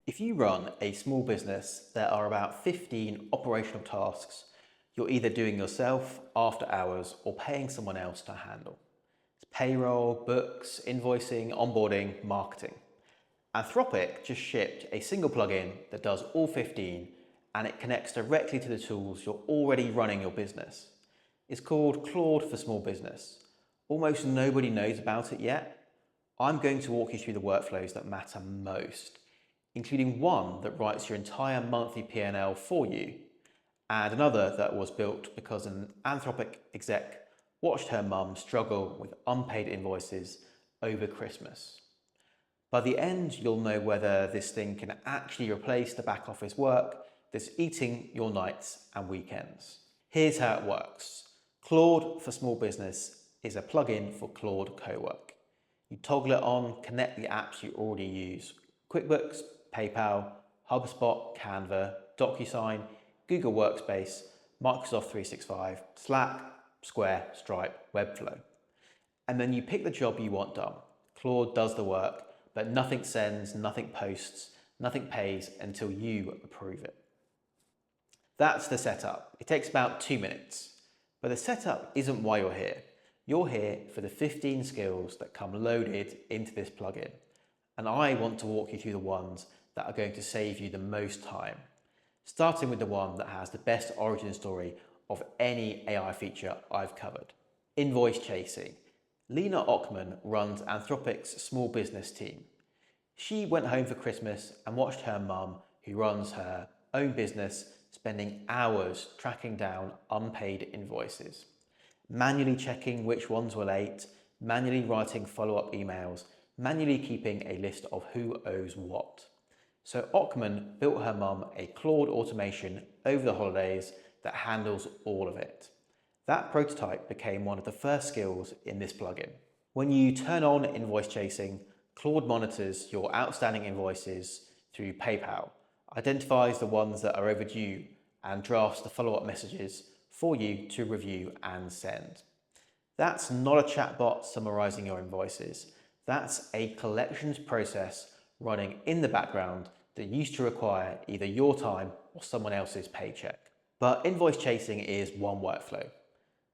If you run a small business, there are about 15 operational tasks you're either doing yourself after hours or paying someone else to handle. It's payroll, books, invoicing, onboarding, marketing. Anthropic just shipped a single plugin that does all 15 and it connects directly to the tools you're already running your business. It's called Claude for Small Business. Almost nobody knows about it yet. I'm going to walk you through the workflows that matter most, including one that writes your entire monthly P&L for you, and another that was built because an Anthropic exec watched her mum struggle with unpaid invoices over Christmas. By the end, you'll know whether this thing can actually replace the back office work that's eating your nights and weekends. Here's how it works. Claude for Small Business is a plugin for Claude Cowork. You toggle it on, connect the apps you already use: QuickBooks, PayPal, HubSpot, Canva, DocuSign, Google Workspace, Microsoft 365, Slack, Square, Stripe, Webflow. And then you pick the job you want done. Claude does the work, but nothing sends, nothing posts, nothing pays until you approve it. That's the setup. It takes about 2 minutes. But the setup isn't why you're here. You're here for the 15 skills that come loaded into this plugin. And I want to walk you through the ones that are going to save you the most time, starting with the one that has the best origin story of any AI feature I've covered: invoice chasing. Lena Ockman runs Anthropic's small business team. She went home for Christmas and watched her mum, who runs her own business, spending hours tracking down unpaid invoices, manually checking which ones were late, manually writing follow-up emails, manually keeping a list of who owes what. So Ockman built her mum a Claude automation over the holidays that handles all of it. That prototype became one of the first skills in this plugin. When you turn on invoice chasing, Claude monitors your outstanding invoices through PayPal, identifies the ones that are overdue, and drafts the follow-up messages for you to review and send. That's not a chatbot summarizing your invoices. That's a collections process running in the background that used to require either your time or someone else's paycheck. But invoice chasing is one workflow.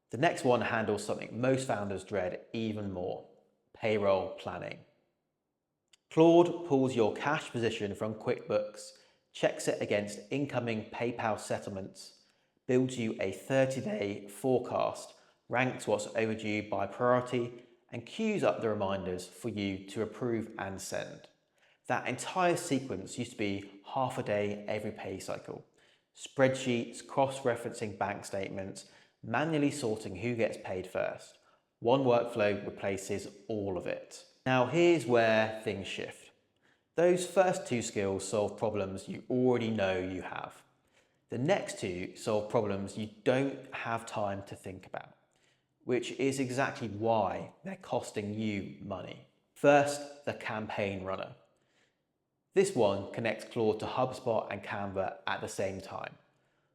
The next one handles something most founders dread even more: payroll planning. Claude pulls your cash position from QuickBooks, checks it against incoming PayPal settlements, builds you a 30-day forecast, ranks what's overdue by priority, and queues up the reminders for you to approve and send. That entire sequence used to be half a day every pay cycle. Spreadsheets, cross-referencing bank statements, manually sorting who gets paid first. One workflow replaces all of it. Now here's where things shift. Those first two skills solve problems you already know you have. The next two solve problems you don't have time to think about, which is exactly why they're costing you money. First, the campaign runner. This one connects Claude to HubSpot and Canva at the same time.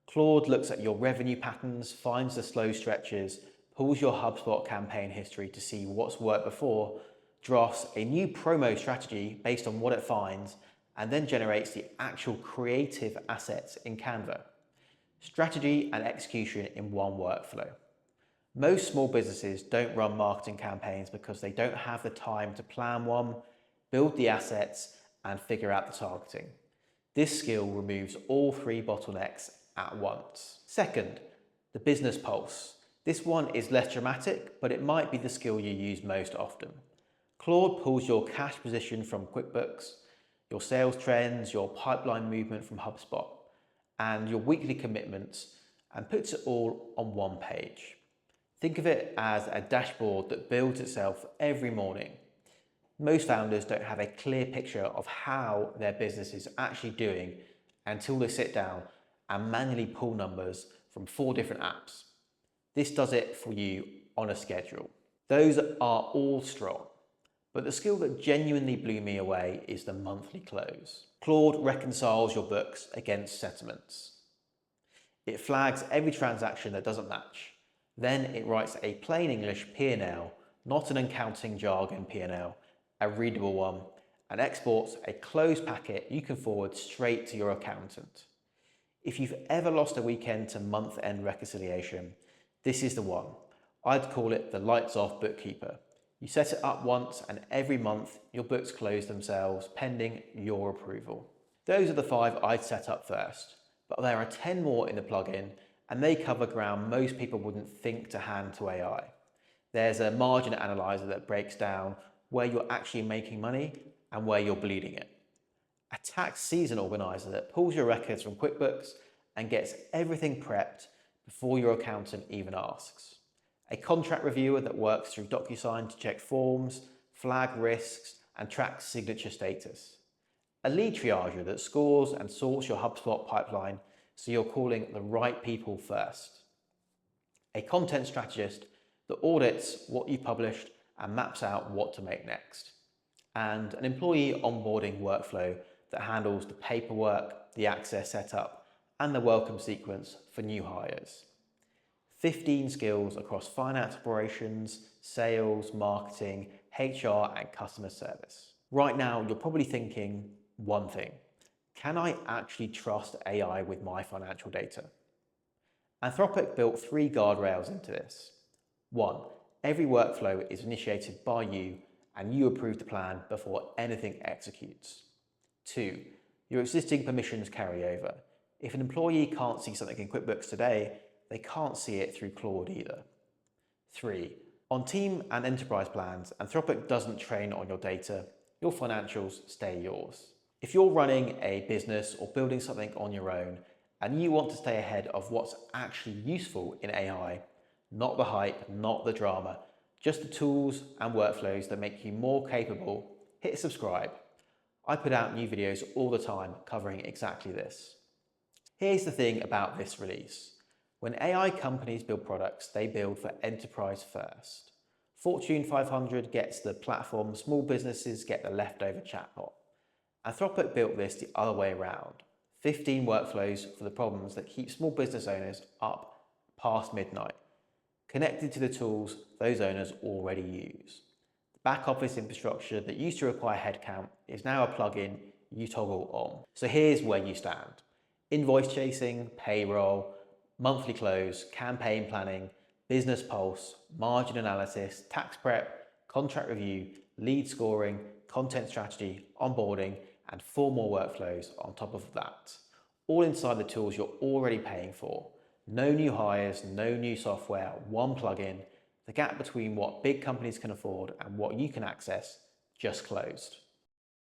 Claude looks at your revenue patterns, finds the slow stretches, pulls your HubSpot campaign history to see what's worked before, drafts a new promo strategy based on what it finds, and then generates the actual creative assets in Canva. Strategy and execution in one workflow. Most small businesses don't run marketing campaigns because they don't have the time to plan one, build the assets, and figure out the targeting. This skill removes all three bottlenecks at once. Second, the business pulse. This one is less dramatic, but it might be the skill you use most often. Claude pulls your cash position from QuickBooks, your sales trends, your pipeline movement from HubSpot, and your weekly commitments, and puts it all on one page. Think of it as a dashboard that builds itself every morning. Most founders don't have a clear picture of how their business is actually doing until they sit down and manually pull numbers from 4 different apps. This does it for you on a schedule. Those are all strong, but the skill that genuinely blew me away is the monthly close. Claude reconciles your books against settlements. It flags every transaction that doesn't match. Then it writes a plain English P&L, not an accounting jargon P&L, a readable one, and exports a closed packet you can forward straight to your accountant. If you've ever lost a weekend to month-end reconciliation, this is the one. I'd call it the lights-off bookkeeper. You set it up once and every month your books close themselves pending your approval. Those are the 5 I'd set up first, but there are 10 more in the plugin and they cover ground most people wouldn't think to hand to AI. There's a margin analyzer that breaks down where you're actually making money and where you're bleeding it. A tax season organizer that pulls your records from QuickBooks and gets everything prepped before your accountant even asks. A contract reviewer that works through DocuSign to check forms, flag risks, and track signature status. A lead triager that scores and sorts your HubSpot pipeline so you're calling the right people first. A content strategist that audits what you published and maps out what to make next. And an employee onboarding workflow that handles the paperwork, the access setup, and the welcome sequence for new hires. 15 skills across finance operations, sales, marketing, HR, and customer service. Right now, you're probably thinking one thing: can I actually trust AI with my financial data? Anthropic built 3 guardrails into this. 1, every workflow is initiated by you and you approve the plan before anything executes. 2, your existing permissions carry over. If an employee can't see something in QuickBooks today, they can't see it through Claude either. 3, on team and enterprise plans, Anthropic doesn't train on your data. Your financials stay yours. If you're running a business or building something on your own and you want to stay ahead of what's actually useful in AI, not the hype, not the drama, just the tools and workflows that make you more capable, hit subscribe. I put out new videos all the time covering exactly this. Here's the thing about this release. When AI companies build products, they build for enterprise first. Fortune 500 gets the platform, small businesses get the leftover chatbot. Anthropic built this the other way around. 15 workflows for the problems that keep small business owners up past midnight, connected to the tools those owners already use. The back office infrastructure that used to require headcount is now a plugin you toggle on. So here's where you stand. Invoice chasing, payroll, monthly close, campaign planning, business pulse, margin analysis, tax prep, contract review, lead scoring, content strategy, onboarding, and 4 more workflows on top of that. All inside the tools you're already paying for. No new hires, no new software, 1 plugin. The gap between what big companies can afford and what you can access just closed.